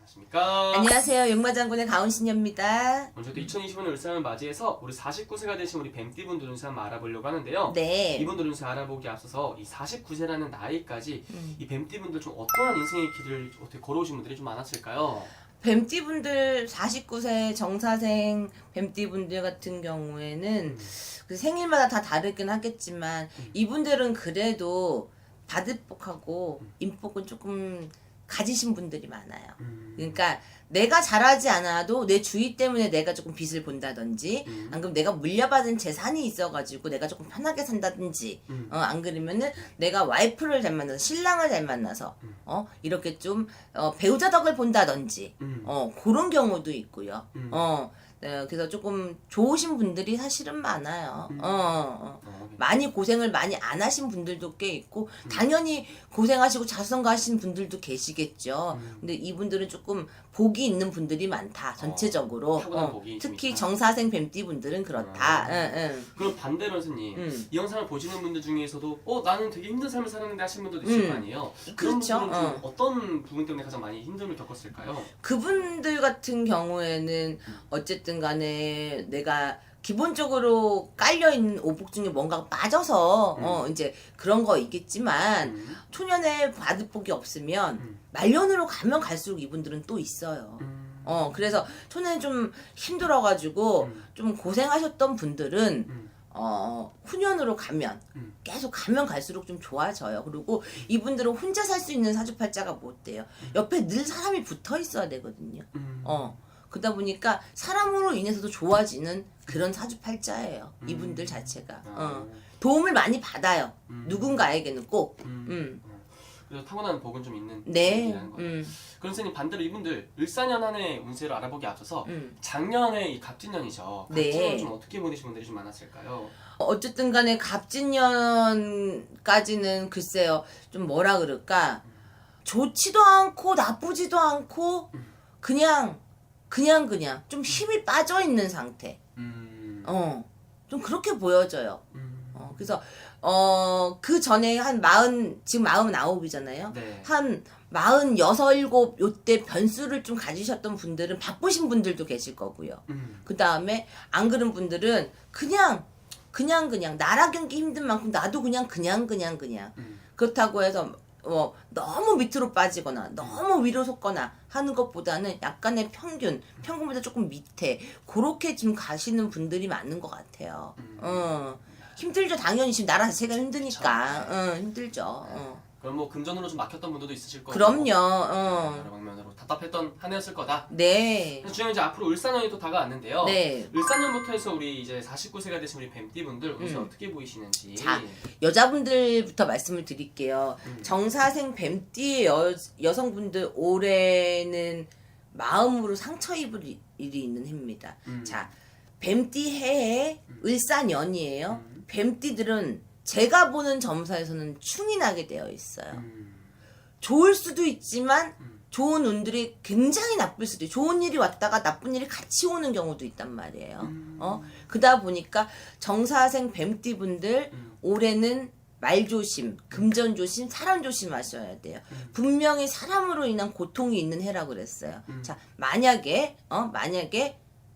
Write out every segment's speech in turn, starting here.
안녕하십니까. 안녕하세요. 용마장군의 가온신녀입니다. 먼저 2025년 울산을 맞이해서 우리 49세가 되신 우리 뱀띠분들 운세 한번 알아보려고 하는데요. 네. 이분들 운세 알아보기 앞서서 이 49세라는 나이까지 이 뱀띠분들 좀 어떠한 인생의 길을 어떻게 걸어오신 분들이 좀 많았을까요? 뱀띠분들 49세 정사생 뱀띠분들 같은 경우에는 그 생일마다 다 다르긴 하겠지만 이분들은 그래도 받을복하고 인복은 조금 가지신 분들이 많아요. 그러니까 내가 잘하지 않아도 내 주위 때문에 내가 조금 빚을 본다든지 안 그러면 내가 물려받은 재산이 있어가지고 내가 조금 편하게 산다든지 안 그러면은 내가 와이프를 잘 만나서 신랑을 잘 만나서 이렇게 좀 배우자 덕을 본다든지 그런 경우도 있고요. 네, 그래서 조금 좋으신 분들이 사실은 많아요. 많이 고생을 많이 안 하신 분들도 꽤 있고 당연히 고생하시고 자수성가 하신 분들도 계시겠죠. 근데 이분들은 조금 복이 있는 분들이 많다. 전체적으로. 타고난 복이 좀 특히 있다. 정사생 뱀띠분들은 그렇다. 그럼 반대로 선생님, 이 영상을 보시는 분들 중에서도 나는 되게 힘든 삶을 살았는데 하시는 분들도 있을 거 아니에요? 그런 그렇죠. 분들은 좀 어떤 부분 때문에 가장 많이 힘듦을 겪었을까요? 그분들 같은 경우에는 어쨌든 간에 내가 기본적으로 깔려있는 오복 중에 뭔가가 빠져서 이제 그런 거 있겠지만 초년에 받을 복이 없으면 말년으로 가면 갈수록 이분들은 또 있어요. 그래서 초년에 좀 힘들어가지고 좀 고생하셨던 분들은 후년으로 가면 계속 가면 갈수록 좀 좋아져요. 그리고 이분들은 혼자 살 수 있는 사주팔자가 못 돼요. 옆에 늘 사람이 붙어 있어야 되거든요. 그러다 보니까 사람으로 인해서도 좋아지는 그런 사주팔자예요. 이분들 자체가. 도움을 많이 받아요. 누군가에게는 꼭. 그래서 타고난 복은 좀 있는 네. 분이라는 거예요. 그럼 선생님 반대로 이분들 을사년 한 해 운세를 알아보기 앞서서 작년에 이 갑진년이죠. 네. 갑진년 좀 어떻게 보내신 분들이 좀 많았을까요? 어쨌든 간에 갑진년까지는 글쎄요. 좀 뭐라 그럴까. 좋지도 않고 나쁘지도 않고 그냥 좀 힘이 빠져 있는 상태. 좀 그렇게 보여져요. 그래서 그 전에 한 지금 49이잖아요. 네. 한 46, 요때 변수를 좀 가지셨던 분들은 바쁘신 분들도 계실 거고요. 그 다음에 안 그런 분들은 그냥 나라 경기 힘든 만큼 나도 그냥. 그렇다고 해서 너무 밑으로 빠지거나 너무 위로 솟거나 하는 것보다는 약간의 평균보다 조금 밑에 그렇게 지금 가시는 분들이 많은 것 같아요. 힘들죠. 당연히 지금 나라 자체가 힘드니까. 힘들죠. 그럼 뭐 금전으로 좀 막혔던 분들도 있으실 거고. 그럼요. 여러 방면으로 답답했던 한 해였을 거다. 네. 그래서 중요한 이제 앞으로 을사년이 또 다가왔는데요. 네. 을사년부터 해서 우리 이제 49세가 되신 우리 뱀띠분들 운세 어떻게 보이시는지. 자, 여자분들부터 말씀을 드릴게요. 정사생 뱀띠의 여성분들 올해는 마음으로 상처 입을 일이 있는 해입니다. 자, 뱀띠 해에 을사년이에요. 뱀띠들은 제가 보는 점사에서는 충이 나게 되어 있어요. 좋을 수도 있지만 좋은 운들이 굉장히 나쁠 수도 있어요. 좋은 일이 왔다가 나쁜 일이 같이 오는 경우도 있단 말이에요. 그러다 보니까 정사생 뱀띠분들 올해는 말 조심, 금전 조심, 사람 조심하셔야 돼요. 분명히 사람으로 인한 고통이 있는 해라고 그랬어요. 자, 만약에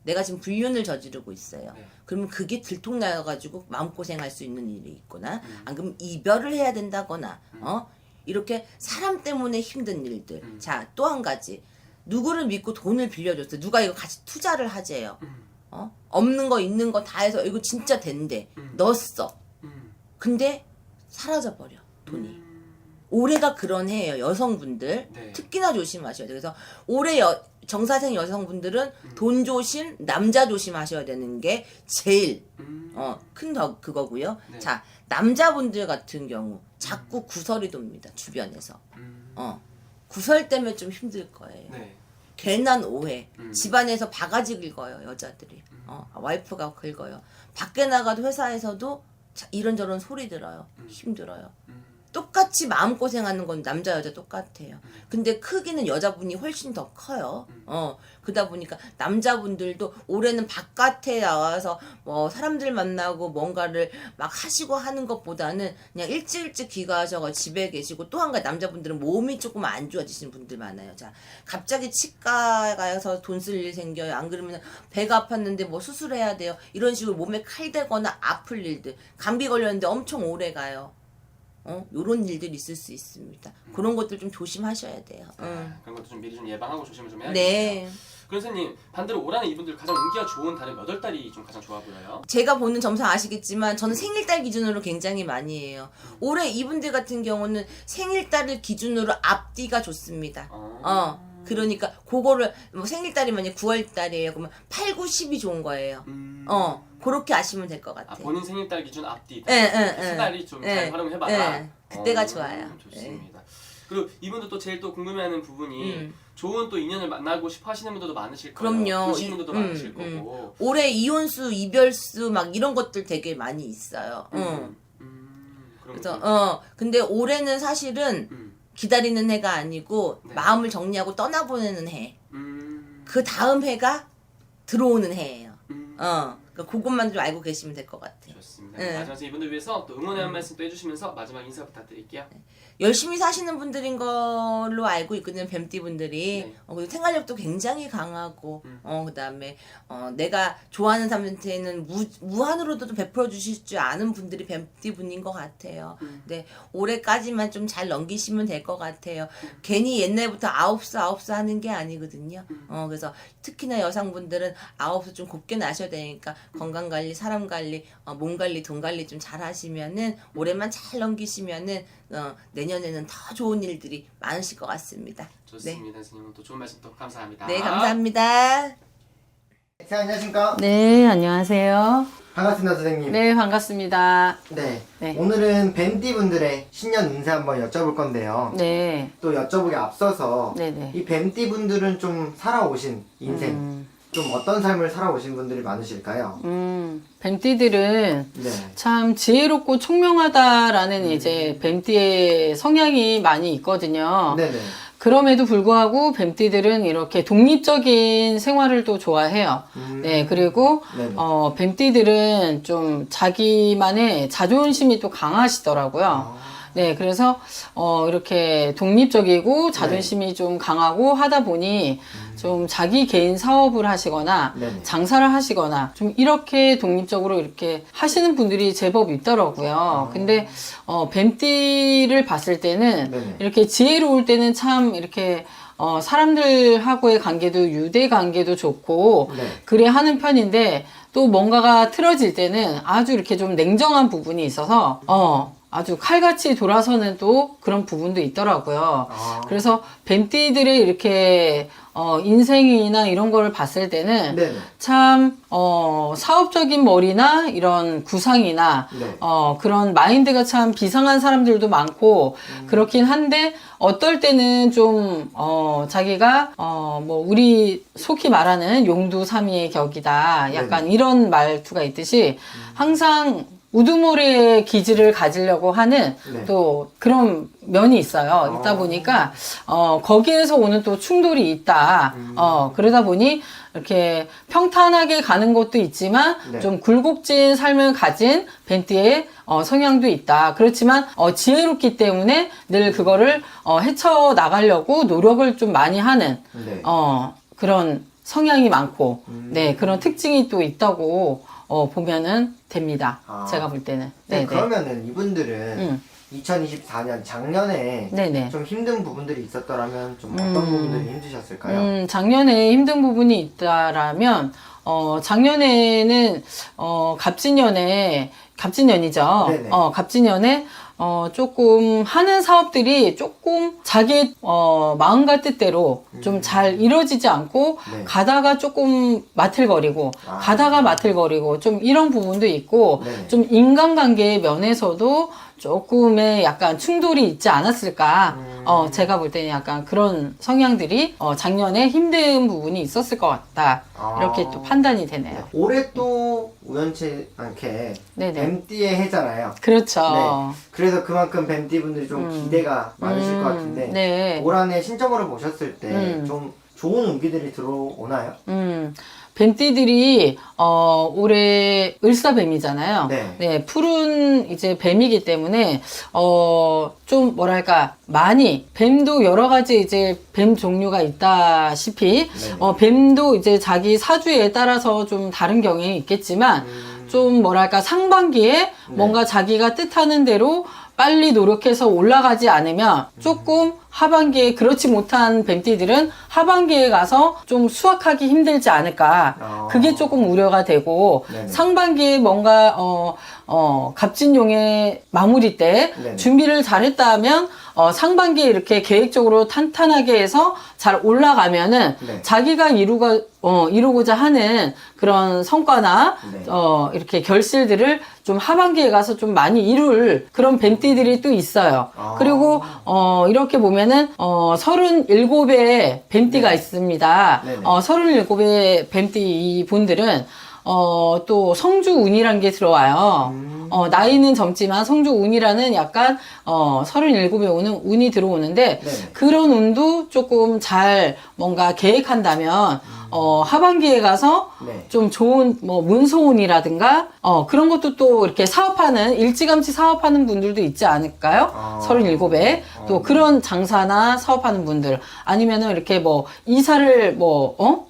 내가 지금 불륜을 저지르고 있어요. 네. 그러면 그게 들통나가지고 마음고생할 수 있는 일이 있거나 안 그러면 이별을 해야 된다거나 이렇게 사람 때문에 힘든 일들. 자, 또 한 가지. 누구를 믿고 돈을 빌려줬어요. 누가 이거 같이 투자를 하재요. 없는 거 있는 거 다 해서 이거 진짜 된대. 넣었어. 근데 사라져버려 돈이. 올해가 그런 해예요. 여성분들. 네. 특히나 조심하셔야 돼요. 그래서 올해 정사생 여성분들은 돈 조심, 남자 조심하셔야 되는 게 제일 큰 그거고요. 네. 자, 남자분들 같은 경우 자꾸 구설이 돕니다. 주변에서. 구설 때문에 좀 힘들 거예요. 네. 괜한 오해. 집안에서 바가지 긁어요, 여자들이. 와이프가 긁어요. 밖에 나가도 회사에서도 이런저런 소리 들어요. 힘들어요. 똑같이 마음고생하는 건 남자 여자 똑같아요. 근데 크기는 여자분이 훨씬 더 커요. 그러다 보니까 남자분들도 올해는 바깥에 나와서 뭐 사람들 만나고 뭔가를 막 하시고 하는 것보다는 그냥 일찍 귀가하셔서 집에 계시고, 또 한 가지 남자분들은 몸이 조금 안 좋아지시는 분들 많아요. 자, 갑자기 치과 가서 돈 쓸 일 생겨요. 안 그러면 배가 아팠는데 뭐 수술해야 돼요. 이런 식으로 몸에 칼 대거나 아플 일들, 감기 걸렸는데 엄청 오래 가요. 요런 일들이 있을 수 있습니다. 그런 것들 좀 조심하셔야 돼요. 그런 것도 좀 미리 좀 예방하고 조심을 좀 해야겠네요. 네. 그럼 선생님, 반대로 올 한해 이분들 가장 운기가 좋은 달은 몇 월 달이 좀 가장 좋아 보여요? 제가 보는 점상 아시겠지만 저는 생일달 기준으로 굉장히 많이 해요. 올해 이분들 같은 경우는 생일달을 기준으로 앞뒤가 좋습니다. 그러니까 그거를 뭐 생일달이 만약 9월달이에요. 그러면 8, 9, 10이 좋은 거예요. 그렇게 아시면 될 것 같아요. 본인 생일달 기준 앞뒤 예. 두 달이 좀 잘 활용해봐라. 그때가 좋아요. 좋습니다. 그리고 이분도 또 제일 또 궁금해하는 부분이 좋은 또 인연을 만나고 싶어 하시는 분들도 많으실 거예요. 그럼요. 보시는 분들도 많으실 거고. 올해 이혼수, 이별수 막 이런 것들 되게 많이 있어요. 그래서 근데 올해는 사실은 기다리는 해가 아니고 네. 마음을 정리하고 떠나보내는 해. 그 다음 해가 들어오는 해예요. 그러니까 그것만 좀 알고 계시면 될 것 같아요. 좋습니다. 마지막으로 이분들 위해서 또 응원의 한 말씀 또 해주시면서 마지막 인사 부탁드릴게요. 열심히 사시는 분들인 걸로 알고 있거든요, 뱀띠 분들이. 네. 그리고 생활력도 굉장히 강하고, 그다음에 내가 좋아하는 사람한테는 무한으로도 좀 베풀어 주실 줄 아는 분들이 뱀띠 분인 것 같아요. 근데 올해까지만 좀 잘 넘기시면 될 것 같아요. 괜히 옛날부터 아홉수 하는 게 아니거든요. 그래서 특히나 여성분들은 아홉수 좀 곱게 나셔야 되니까 건강 관리, 사람 관리, 몸 관리, 돈 관리 좀 잘 하시면은 올해만 잘 넘기시면은 내년에는 더 좋은 일들이 많으실 것 같습니다. 좋습니다. 선생님 또 좋은 말씀 또 감사합니다. 네, 감사합니다. 네, 안녕하십니까? 네, 안녕하세요. 반갑습니다, 선생님. 네, 반갑습니다. 네. 네. 오늘은 뱀띠 분들의 신년 운세 한번 여쭤볼 건데요. 네. 또 여쭤보기 앞서서 네네. 이 뱀띠 분들은 좀 살아오신 인생, 좀 어떤 삶을 살아오신 분들이 많으실까요? 뱀띠들은 네. 참 지혜롭고 총명하다라는 이제 뱀띠의 성향이 많이 있거든요. 네네. 그럼에도 불구하고 뱀띠들은 이렇게 독립적인 생활을 또 좋아해요. 네, 그리고 네네. 뱀띠들은 좀 자기만의 자존심이 또 강하시더라고요. 네, 그래서 이렇게 독립적이고 자존심이 좀 강하고 하다 보니 좀 자기 개인 사업을 하시거나 네네. 장사를 하시거나 좀 이렇게 독립적으로 이렇게 하시는 분들이 제법 있더라고요. 근데 뱀띠를 봤을 때는 네네. 이렇게 지혜로울 때는 참 이렇게 사람들하고의 관계도 유대 관계도 좋고 네. 그래 하는 편인데 또 뭔가가 틀어질 때는 아주 이렇게 좀 냉정한 부분이 있어서 아주 칼같이 돌아서는 또 그런 부분도 있더라고요. 그래서 뱀띠들의 이렇게 인생이나 이런 거를 봤을 때는 네네. 참 사업적인 머리나 이런 구상이나 네. 그런 마인드가 참 비상한 사람들도 많고 그렇긴 한데 어떨 때는 좀 자기가 뭐 우리 속히 말하는 용두삼이의 격이다 약간 네네. 이런 말투가 있듯이 항상 우두머리의 기질을 가지려고 하는 네. 또 그런 면이 있어요. 있다 보니까 거기에서 오는 또 충돌이 있다. 그러다 보니 이렇게 평탄하게 가는 것도 있지만 네. 좀 굴곡진 삶을 가진 뱀띠의 성향도 있다. 그렇지만 지혜롭기 때문에 늘 그거를 헤쳐 나가려고 노력을 좀 많이 하는 네. 그런 성향이 많고 네 그런 특징이 또 있다고 보면은 됩니다. 제가 볼 때는. 네, 네, 그러면은 이분들은 2024년 작년에 네네. 좀 힘든 부분들이 있었더라면 좀 어떤 부분들이 힘드셨을까요? 작년에 힘든 부분이 있다라면, 작년에는, 갑진년이죠. 네네. 갑진년에, 조금 하는 사업들이 조금 자기, 마음과 뜻대로 좀 잘 이루어지지 않고, 네. 가다가 조금 마틀거리고, 가다가 마틀거리고, 좀 이런 부분도 있고, 네네. 좀 인간관계의 면에서도 조금의 약간 충돌이 있지 않았을까. 제가 볼 때는 약간 그런 성향들이 작년에 힘든 부분이 있었을 것 같다. 이렇게 또 판단이 되네요. 올해 또 우연치 않게 네네. 뱀띠의 해잖아요. 그렇죠. 네. 그래서 그만큼 뱀띠 분들이 좀 기대가 많으실 것 같은데 네. 올 한해 신점으로 보셨을 때 좀 좋은 운기들이 들어오나요? 뱀띠들이 올해 을사뱀이잖아요. 네. 푸른 이제 뱀이기 때문에 좀 뭐랄까 많이 뱀도 여러 가지 이제 뱀 종류가 있다시피 네네. 뱀도 이제 자기 사주에 따라서 좀 다른 경향이 있겠지만 좀 뭐랄까 상반기에 뭔가 자기가 뜻하는 대로 빨리 노력해서 올라가지 않으면 조금 하반기에 그렇지 못한 뱀띠들은 하반기에 가서 좀 수확하기 힘들지 않을까. 그게 조금 우려가 되고 네네. 상반기에 뭔가 갑진용의 마무리 때 네네. 준비를 잘했다 하면 상반기에 이렇게 계획적으로 탄탄하게 해서 잘 올라가면은 네. 자기가 이루고자 하는 그런 성과나 네. 이렇게 결실들을 좀 하반기에 가서 좀 많이 이룰 그런 뱀띠들이 또 있어요. 그리고 이렇게 보면은 37의 뱀띠가 네. 있습니다. 네네. 37의 뱀띠 분들은 또 성주운이라는 게 들어와요. 나이는 젊지만 성주운이라는 약간 37에 오는 운이 들어오는데 네네. 그런 운도 조금 잘 뭔가 계획한다면 하반기에 가서 네. 좀 좋은 뭐 문소운이라든가 그런 것도 또 이렇게 사업하는 일찌감치 사업하는 분들도 있지 않을까요? 37에 또 그런 장사나 사업하는 분들 아니면은 이렇게 뭐 이사를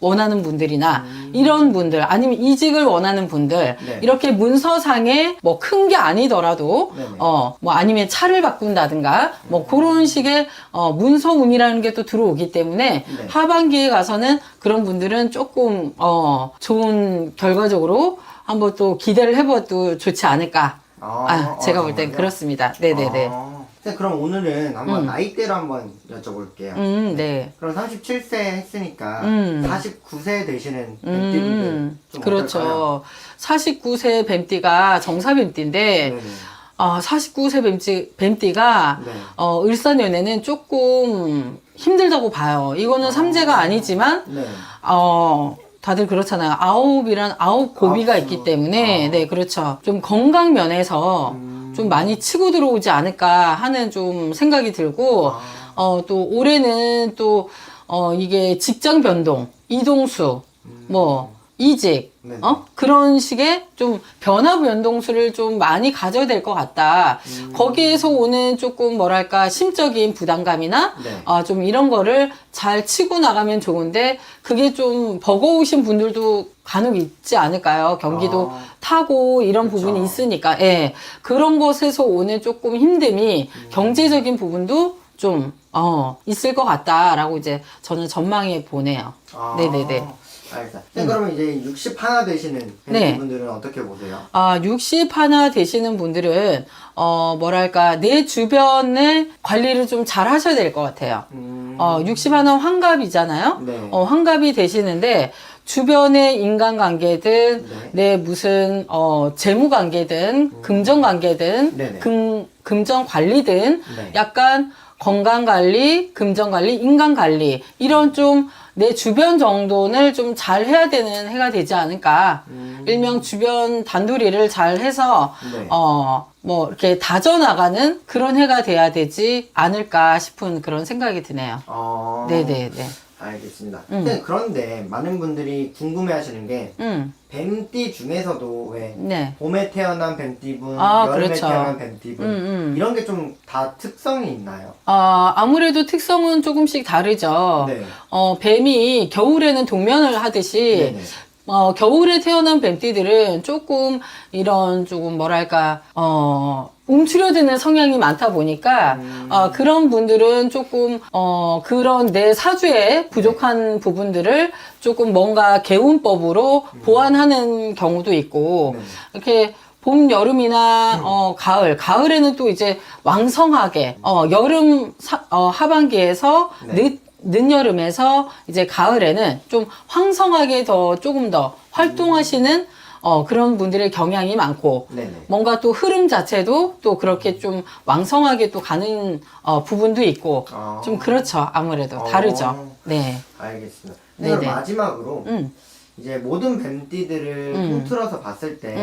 원하는 분들이나 이런 분들 아니면 이직을 원하는 분들 네. 이렇게 문서상에 뭐 큰 게 아니더라도 네네. 뭐 아니면 차를 바꾼다든가 뭐 그런 식의 문서운이라는 게 또 들어오기 때문에 네. 하반기에 가서는 그런 분들은 조금 좋은 결과적으로 한번 또 기대를 해봐도 좋지 않을까. 제가 볼 땐 정말요? 그렇습니다. 네네네. 네, 그럼 오늘은 한번 나이대로 한번 여쭤볼게요. 네. 그럼 37세 했으니까 49세 되시는 뱀띠분들 좀 그렇죠. 어떨까요? 49세 뱀띠가 정사뱀띠인데, 네네. 49세 뱀띠가 네. 을사년에는 조금 힘들다고 봐요. 이거는 삼재가 아니지만, 네. 다들 그렇잖아요. 아홉 고비가 아홉 있기 수. 때문에, 네, 그렇죠. 좀 건강 면에서 좀 많이 치고 들어오지 않을까 하는 좀 생각이 들고, 또 올해는 또, 이게 직장 변동, 이동수, 뭐, 이직, 네. 그런 식의 좀 변화 변동수를 좀 많이 가져야 될 것 같다. 거기에서 오는 조금 뭐랄까 심적인 부담감이나 네. 좀 이런 거를 잘 치고 나가면 좋은데 그게 좀 버거우신 분들도 간혹 있지 않을까요? 경기도 타고 이런 그쵸. 부분이 있으니까 예. 그런 것에서 오는 조금 힘듦이 경제적인 부분도 좀 있을 것 같다라고 이제 저는 전망해 보네요. 네네네. 알겠습니다. 네, 그러면 이제 60 하나 되시는 네. 분들은 어떻게 보세요? 60 하나 되시는 분들은, 뭐랄까, 내 주변의 관리를 좀 잘 하셔야 될 것 같아요. 60 하나 환갑이잖아요? 네. 환갑이 되시는데, 주변의 인간관계든, 네. 내 무슨, 재무관계든, 금전관계든, 네네. 금전관리든, 네. 약간 건강관리, 금전관리, 인간관리, 이런 좀, 내 주변 정돈을 좀 잘 해야 되는 해가 되지 않을까. 일명 주변 단도리를 잘 해서, 네. 뭐, 이렇게 다져나가는 그런 해가 돼야 되지 않을까 싶은 그런 생각이 드네요. 네네네. 알겠습니다. 근데 그런데 많은 분들이 궁금해 하시는 게, 뱀띠 중에서도 왜, 네. 봄에 태어난 뱀띠분, 여름에 그렇죠. 태어난 뱀띠분, 이런 게 좀 다 특성이 있나요? 아무래도 특성은 조금씩 다르죠. 네. 뱀이 겨울에는 동면을 하듯이, 네네. 겨울에 태어난 뱀띠들은 조금 이런 조금 뭐랄까, 움츠려드는 성향이 많다 보니까, 그런 분들은 조금, 그런 내 사주에 부족한 부분들을 조금 뭔가 개운법으로 보완하는 경우도 있고, 네. 이렇게 봄, 여름이나, 가을에는 또 이제 왕성하게, 하반기에서 네. 늦여름에서 이제 가을에는 좀 황성하게 조금 더 활동하시는 그런 분들의 경향이 많고 네네. 뭔가 또 흐름 자체도 또 그렇게 좀 왕성하게 또 가는 부분도 있고 좀 그렇죠. 아무래도 다르죠. 네. 알겠습니다. 근데 네네. 그럼 마지막으로 이제 모든 뱀띠들을 통틀어서 봤을 때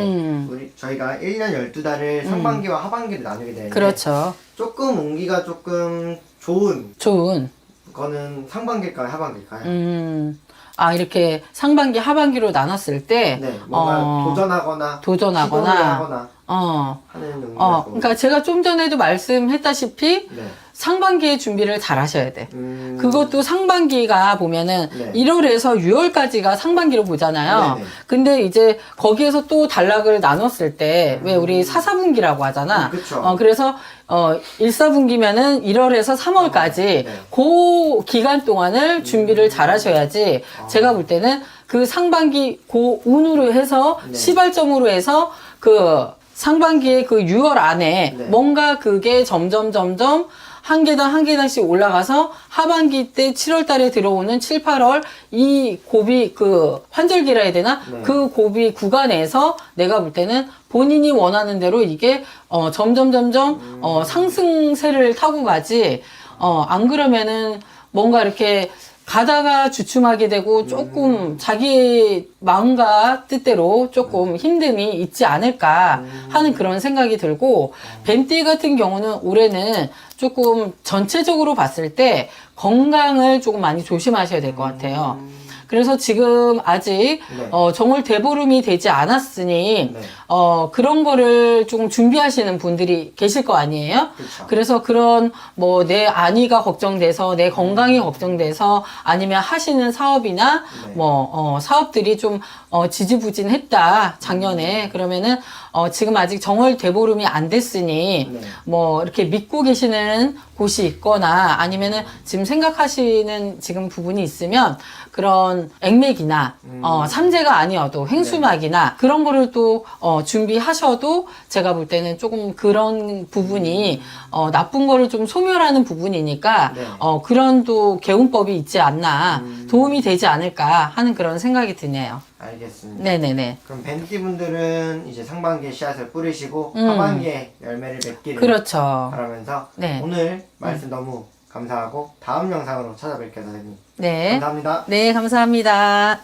저희가 1년 12달을 상반기와 하반기를 나누게 되는데 그렇죠. 조금 운기가 조금 좋은 좋은. 거는 상반기일까요, 하반기일까요? 아, 이렇게 상반기, 하반기로 나눴을 때, 네, 뭔가 도전하거나 시도를 하거나 하는 운기가 좋은. 그러니까 제가 좀 전에도 말씀했다시피, 네. 상반기에 준비를 잘 하셔야 돼. 음. 그것도 상반기가 보면은 네. 1월에서 6월까지가 상반기로 보잖아요. 네네. 근데 이제 거기에서 또 단락을 나눴을 때, 왜 우리 사사분기라고 하잖아. 그쵸. 그래서 1, 4분기면은 1월에서 3월까지 네. 그 기간 동안을 준비를 잘 하셔야지 제가 볼 때는 그 상반기 그 운으로 해서 네. 시발점으로 해서 그 상반기에 그 6월 안에 네. 뭔가 그게 점점 한 계단 한 계단씩 올라가서 하반기 때 7월 달에 들어오는 7, 8월 이 고비 그 환절기라 해야 되나? 네. 그 고비 구간에서 내가 볼 때는 본인이 원하는 대로 이게 점점 상승세를 타고 가지 안 그러면은 뭔가 이렇게 가다가 주춤하게 되고 조금 자기 마음과 뜻대로 조금 힘듦이 있지 않을까 하는 그런 생각이 들고 뱀띠 같은 경우는 올해는 조금 전체적으로 봤을 때 건강을 조금 많이 조심하셔야 될 것 같아요. 그래서 지금 아직 네. 정월 대보름이 되지 않았으니 네. 그런 거를 조금 준비하시는 분들이 계실 거 아니에요? 그쵸. 그래서 그런 뭐 내 안위가 걱정돼서 내 건강이 걱정돼서 아니면 하시는 사업이나 네. 뭐 사업들이 좀 지지부진했다 작년에 그러면은 지금 아직 정월 대보름이 안 됐으니 네. 뭐 이렇게 믿고 계시는 곳이 있거나 아니면은 지금 생각하시는 지금 부분이 있으면 그런 액맥이나 삼재가 아니어도 횡수막이나 그런 거를 또 준비하셔도 제가 볼 때는 조금 그런 부분이 나쁜 거를 좀 소멸하는 부분이니까 네. 그런 또 개운법이 있지 않나 도움이 되지 않을까 하는 그런 생각이 드네요. 알겠습니다. 네네네. 그럼 뱀띠 분들은 이제 상반기에 씨앗을 뿌리시고 하반기에 열매를 맺기를 그렇죠. 바라면서 네. 오늘 말씀 너무 감사하고 다음 영상으로 찾아뵐게요, 선생님. 네. 감사합니다. 네, 감사합니다.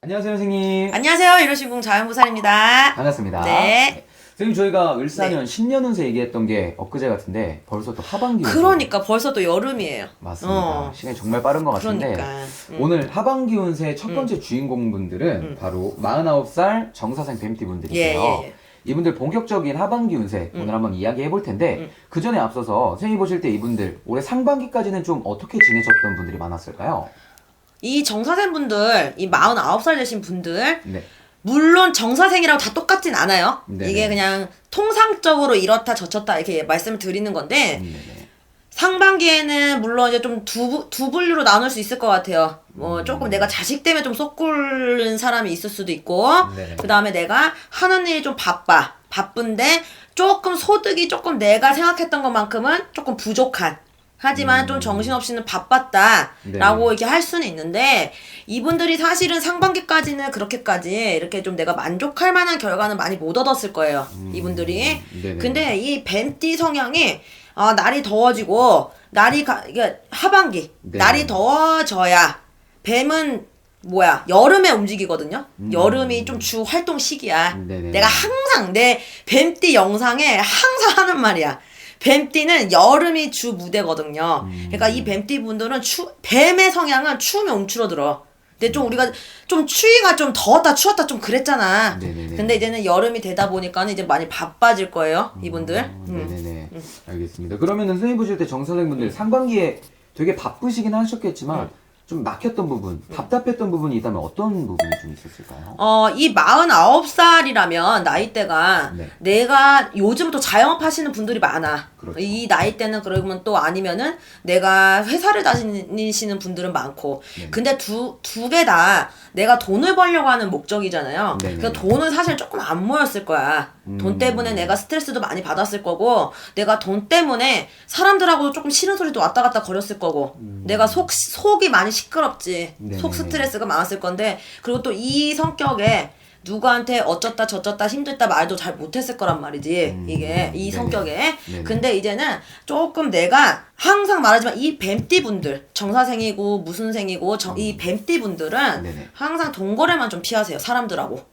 안녕하세요, 선생님. 안녕하세요. 이로신궁 자연보살입니다. 반갑습니다. 네. 선생님, 저희가 을사년 신년 운세 얘기했던 게 엊그제 같은데 벌써 또 하반기 운세. 그러니까 벌써 또 여름이에요. 맞습니다. 시간이 정말 빠른 것 같은데 그러니까. 오늘 하반기 운세의 첫 번째 주인공분들은 바로 49살 정사생 뱀띠 분들이세요. 예. 이분들 본격적인 하반기 운세 오늘 한번 이야기해 볼 텐데 그 전에 앞서서 선생님 보실 때 이분들 올해 상반기까지는 좀 어떻게 지내셨던 분들이 많았을까요? 이 정사생 분들, 이 49살 되신 분들, 네. 물론 정사생이라고 다 똑같진 않아요. 네네. 이게 그냥 통상적으로 이렇다 저렇다 이렇게 말씀을 드리는 건데 네네. 상반기에는 물론 이제 좀 두 분류로 나눌 수 있을 것 같아요. 뭐 조금 내가 자식 때문에 좀 속 끓는 사람이 있을 수도 있고 네네. 그 다음에 내가 하는 일이 좀 바쁜데 조금 소득이 조금 내가 생각했던 것만큼은 조금 부족한 하지만 좀 정신없이는 바빴다라고 네. 이렇게 할 수는 있는데 이분들이 사실은 상반기까지는 그렇게까지 이렇게 좀 내가 만족할 만한 결과는 많이 못 얻었을 거예요. 이분들이. 네네. 근데 이 뱀띠 성향이 날이 더워지고 이게 하반기 네. 날이 더워져야 뱀은 뭐야 여름에 움직이거든요. 여름이 좀 주 활동 시기야. 네네. 내가 항상 내 뱀띠 영상에 항상 하는 말이야. 뱀띠는 여름이 주 무대거든요. 그러니까 이 뱀띠 분들은 뱀의 성향은 추우면 움츠러들어. 근데 좀 우리가 좀 추위가 좀 더웠다 추웠다 좀 그랬잖아. 네네네. 근데 이제는 여름이 되다 보니까는 이제 많이 바빠질 거예요, 이분들. 네네네. 알겠습니다. 그러면은 선생님 보실 때 정사생분들 상반기에 되게 바쁘시긴 하셨겠지만 좀 막혔던 부분, 답답했던 부분이 있다면 어떤 부분이 좀 있었을까요? 이 49살이라면 나이대가 네. 내가 요즘 또 자영업 하시는 분들이 많아. 그렇죠. 이 나이대는 그러면 또 아니면은 내가 회사를 다니시는 분들은 많고. 네. 근데 두 개 다 내가 돈을 벌려고 하는 목적이잖아요. 네네. 그래서 돈은 사실 조금 안 모였을 거야. 돈 때문에 내가 스트레스도 많이 받았을 거고, 내가 돈 때문에 사람들하고도 조금 싫은 소리도 왔다 갔다 거렸을 거고, 내가 속이 많이 시끄럽지. 네네. 속 스트레스가 많았을 건데, 그리고 또 이 성격에 누구한테 어쩌다 저쩌다 힘들다 말도 잘 못했을 거란 말이지. 이게 이 네네. 성격에. 네네. 근데 이제는 조금 내가 항상 말하지만 이 뱀띠 분들 정사생이고 무슨 생이고 이 뱀띠 분들은 네네. 항상 동거래만 좀 피하세요. 사람들하고.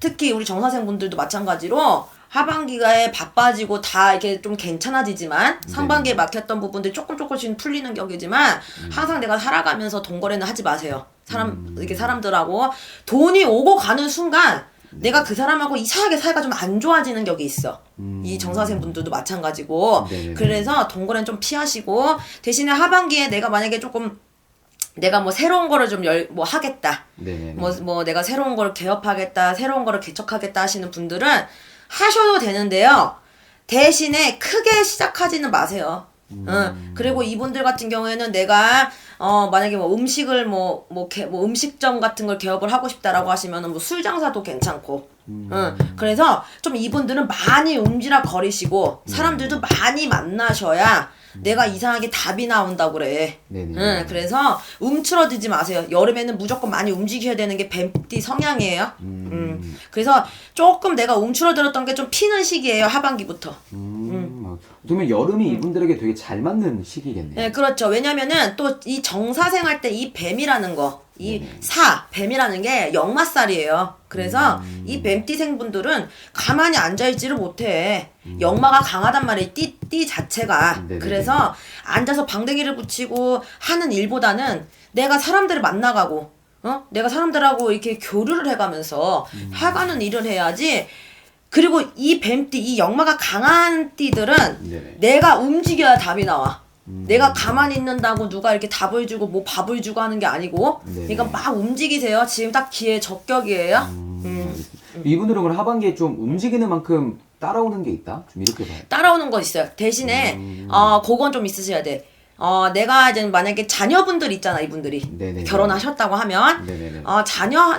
특히 우리 정사생 분들도 마찬가지로 하반기에 바빠지고 다 이렇게 좀 괜찮아지지만 상반기에 막혔던 부분들이 조금씩 풀리는 격이지만 항상 내가 살아가면서 동거래는 하지 마세요. 이렇게 사람들하고 돈이 오고 가는 순간 내가 그 사람하고 이상하게 사이가 좀 안 좋아지는 격이 있어. 이 정사생 분들도 마찬가지고. 네네네. 그래서 동거래는 좀 피하시고 대신에 하반기에 내가 만약에 조금 내가 뭐 새로운 거를 좀 뭐 하겠다. 네네. 뭐 내가 새로운 걸 개업하겠다, 새로운 거를 개척하겠다 하시는 분들은 하셔도 되는데요. 대신에 크게 시작하지는 마세요. 그리고 이분들 같은 경우에는 내가 만약에 뭐 음식을 뭐 음식점 같은 걸 개업을 하고 싶다라고 하시면은 뭐 술 장사도 괜찮고. 그래서 좀 이분들은 많이 움지락거리시고 사람들도 많이 만나셔야 내가 이상하게 답이 나온다고 그래. 네네. 그래서 움츠러들지 마세요. 여름에는 무조건 많이 움직여야 되는 게 뱀띠 성향이에요. 그래서 조금 내가 움츠러들었던 게 좀 피는 시기예요. 하반기부터. 그러면 여름이 이분들에게 되게 잘 맞는 시기겠네요. 네, 그렇죠. 왜냐면은 또 이 정사생 할 때 이 뱀이라는 거, 뱀이라는 게 역마살이에요. 그래서 이 뱀띠생 분들은 가만히 앉아있지를 못해. 역마가 강하단 말이에요. 띠 자체가. 네네네. 그래서 앉아서 방댕이를 붙이고 하는 일보다는 내가 사람들을 만나가고, 내가 사람들하고 이렇게 교류를 해가면서 해가는 일을 해야지. 그리고 이 뱀띠, 이 역마가 강한 띠들은 네네. 내가 움직여야 답이 나와. 내가 가만히 있는다고 누가 이렇게 답을 주고 뭐 밥을 주고 하는 게 아니고. 네네. 그러니까 막 움직이세요. 지금 딱 기회 적격이에요. 알겠습니다. 이분들은 그럼 하반기에 좀 움직이는 만큼 따라오는 게 있다? 좀 이렇게 봐요. 따라오는 거 있어요. 대신에 그건 좀 있으셔야 돼. 내가 이제 만약에 자녀분들 있잖아, 이분들이. 네네네. 결혼하셨다고 하면 네네네.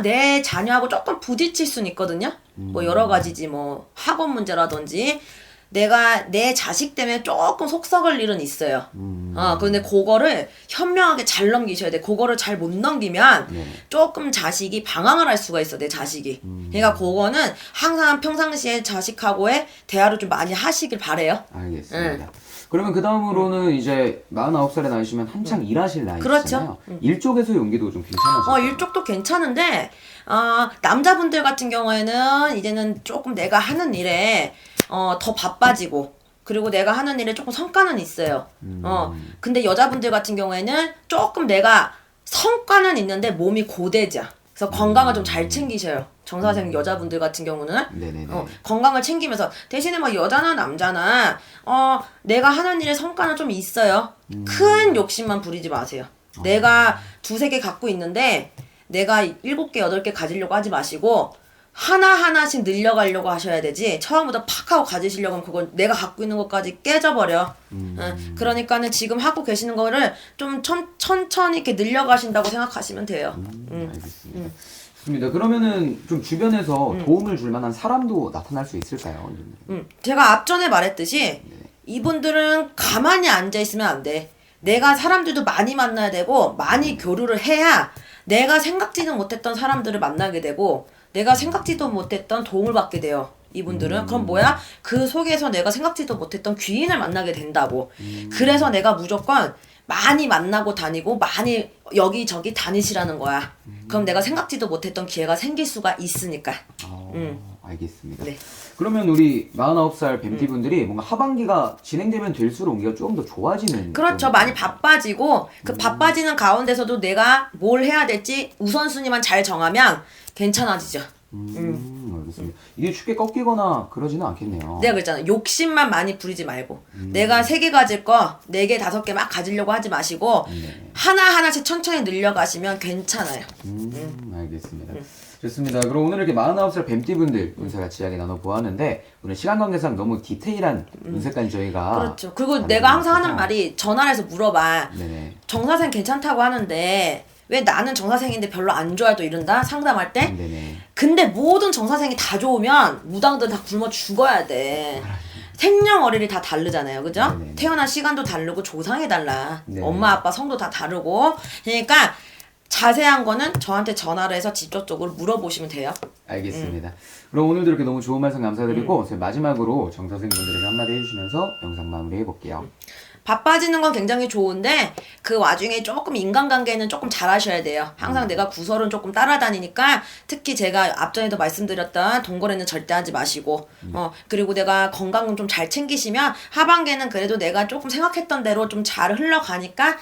내 자녀하고 조금 부딪힐 수는 있거든요. 뭐 여러 가지지, 뭐 학원 문제라든지. 내가 내 자식 때문에 조금 속 썩을 일은 있어요. 근데 그거를 현명하게 잘 넘기셔야 돼. 그거를 잘 못 넘기면 네. 조금 자식이 방황을 할 수가 있어, 내 자식이. 그러니까 그거는 항상 평상시에 자식하고의 대화를 좀 많이 하시길 바래요. 알겠습니다. 그러면 그 다음으로는 이제 49살에 나이시면 한창 일하실 나이잖아요. 그렇죠. 일 쪽에서의 용기도 좀 괜찮으실까요? 일쪽도 괜찮은데, 남자분들 같은 경우에는 이제는 조금 내가 하는 일에, 더 바빠지고, 그리고 내가 하는 일에 조금 성과는 있어요. 근데 여자분들 같은 경우에는 조금 내가 성과는 있는데 몸이 고대자. 그래서 건강을 좀 잘 챙기셔요. 정사생 여자분들 같은 경우는. 네네네. 건강을 챙기면서 대신에 뭐 여자나 남자나 내가 하는 일에 성과는 좀 있어요. 큰 욕심만 부리지 마세요. 내가 2-3개 갖고 있는데 내가 7개, 8개 가지려고 하지 마시고 하나하나씩 늘려가려고 하셔야 되지 처음부터 팍 하고 가지시려고 하면 그건 내가 갖고 있는 것까지 깨져버려. 그러니까는 지금 하고 계시는 거를 좀 천천히 이렇게 늘려가신다고 생각하시면 돼요. 알겠습니다. 좋습니다. 그러면은 좀 주변에서 도움을 줄 만한 사람도 나타날 수 있을까요? 제가 앞전에 말했듯이 이분들은 가만히 앉아있으면 안 돼. 내가 사람들도 많이 만나야 되고 많이 교류를 해야 내가 생각지도 못했던 사람들을 만나게 되고 내가 생각지도 못했던 도움을 받게 돼요. 이분들은. 그럼 뭐야? 그 속에서 내가 생각지도 못했던 귀인을 만나게 된다고. 그래서 내가 무조건 많이 만나고 다니고 많이 여기저기 다니시라는 거야. 그럼 내가 생각지도 못했던 기회가 생길 수가 있으니까. 알겠습니다. 네. 그러면 우리 49살 뱀띠분들이 뭔가 하반기가 진행되면 될수록 우리가 조금 더 좋아지는 그렇죠. 그런 많이 바빠지고 그 바빠지는 가운데서도 내가 뭘 해야 될지 우선순위만 잘 정하면 괜찮아지죠. 알겠습니다. 이게 쉽게 꺾이거나 그러지는 않겠네요. 내가 그랬잖아. 욕심만 많이 부리지 말고 내가 3개 가질 거 4개, 5개 막 가지려고 하지 마시고 하나하나씩 천천히 늘려가시면 괜찮아요. 알겠습니다. 좋습니다. 그럼 오늘 이렇게 49살 뱀띠분들 운세 같이 이야기 나눠보았는데 오늘 시간 관계상 너무 디테일한 운세까지 저희가 그렇죠. 그리고 내가 항상 하는 말이 전화해서 물어봐. 네네. 정사생 괜찮다고 하는데 왜 나는 정사생인데 별로 안 좋아도 이런다? 상담할 때? 네네. 근데 모든 정사생이 다 좋으면 무당들 다 굶어 죽어야 돼. 생년월일이 다 다르잖아요. 그죠? 네네. 태어난 시간도 다르고 조상이 달라. 네네. 엄마 아빠 성도 다 다르고. 그러니까 자세한 거는 저한테 전화를 해서 직접적으로 물어보시면 돼요. 알겠습니다. 그럼 오늘도 이렇게 너무 좋은 말씀 감사드리고 저희 마지막으로 정사생분들에게 한마디 해주시면서 영상 마무리 해볼게요. 바빠지는 건 굉장히 좋은데 그 와중에 조금 인간관계는 조금 잘하셔야 돼요. 항상 내가 구설은 조금 따라다니니까 특히 제가 앞전에도 말씀드렸던 동거래는 절대 하지 마시고 그리고 내가 건강은 좀 잘 챙기시면 하반기에는 그래도 내가 조금 생각했던 대로 좀 잘 흘러가니까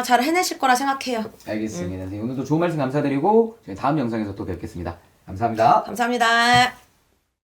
잘 해내실 거라 생각해요. 알겠습니다. 선생님 오늘도 좋은 말씀 감사드리고 저희 다음 영상에서 또 뵙겠습니다. 감사합니다. 감사합니다.